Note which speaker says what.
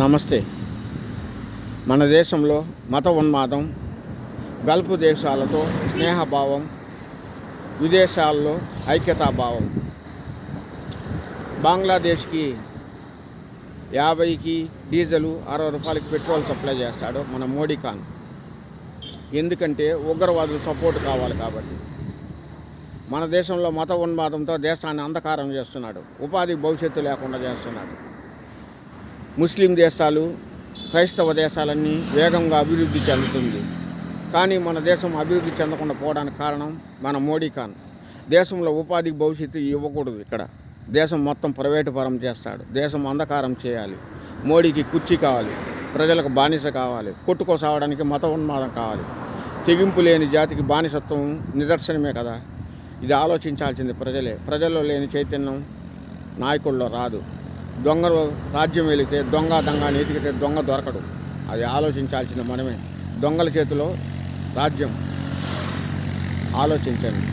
Speaker 1: నమస్తే. మన దేశంలో మత ఉన్మాదం, గల్ఫ్ దేశాలతో స్నేహభావం, విదేశాల్లో ఐక్యతాభావం. బంగ్లాదేశ్కి 50కి డీజిలు, 60 రూపాయలకి పెట్రోల్ సప్లై చేస్తాడు మన మోడీ ఖాన్. ఎందుకంటే ఉగ్రవాదులు సపోర్ట్ కావాలి కాబట్టి. మన దేశంలో మత ఉన్మాదంతో దేశాన్ని అంధకారం చేస్తున్నాడు, ఉపాధి భవిష్యత్తు లేకుండా చేస్తున్నాడు. ముస్లిం దేశాలు, క్రైస్తవ దేశాలన్నీ వేగంగా అభివృద్ధి చెందుతుంది. కానీ మన దేశం అభివృద్ధి చెందకుండా పోవడానికి కారణం మన మోడీ ఖాన్. దేశంలో ఉపాధి భవిష్యత్తు ఇవ్వకూడదు. ఇక్కడ దేశం మొత్తం ప్రైవేటు పరం చేస్తాడు. దేశం అంధకారం చేయాలి. మోడీకి కుర్చీ కావాలి, ప్రజలకు బానిస కావాలి, కొట్టుకోసావడానికి మత ఉన్మాదం కావాలి. తెగింపు లేని జాతికి బానిసత్వం నిదర్శనమే కదా. ఇది ఆలోచించాల్సింది ప్రజలే. ప్రజల్లో లేని చైతన్యం నాయకుల్లో రాదు. దొంగలు రాజ్యం వెళితే దొంగని ఎతికితే దొంగ దొరకడు. అది ఆలోచించాల్సింది మనమే. దొంగల చేతిలో రాజ్యం. ఆలోచించండి.